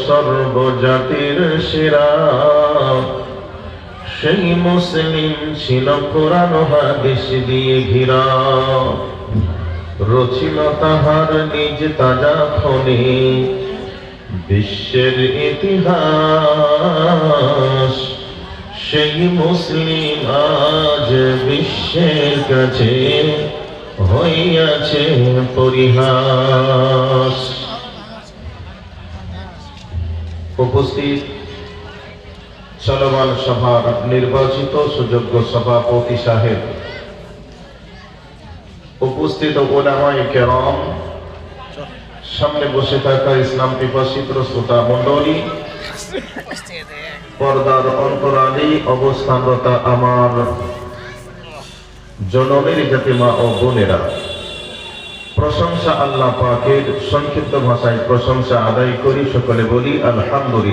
সর্বজাতির সেরা সেই মুসলিম ছিল কোরআন হাদিস দিয়ে ঘেরা। রচিল তাহার নিজ তাজা খনি বিশ্বের ইতিহাস। সেই মুসলিম আজ বিশ্বের কাছে হইয়াছে পরিহাস। উপস্থিত চলমান সভার নির্বাচিত সুযোগ্য সভাপতি সাহেব, উপস্থিত উলামায়ে কেরাম, সামনে বসে থাকা ইসলাম পিপাসিত শ্রোতা মণ্ডলী, পর্দার অন্তরালে অবস্থানরত আমার জনমের জাতি মা ও বোনেরা, প্রশংসা আল্লাহ পাকের। সংক্ষিপ্ত ভাষায় প্রশংসা আদায় করি, সকলে বলি আলহামদুলিল্লাহ।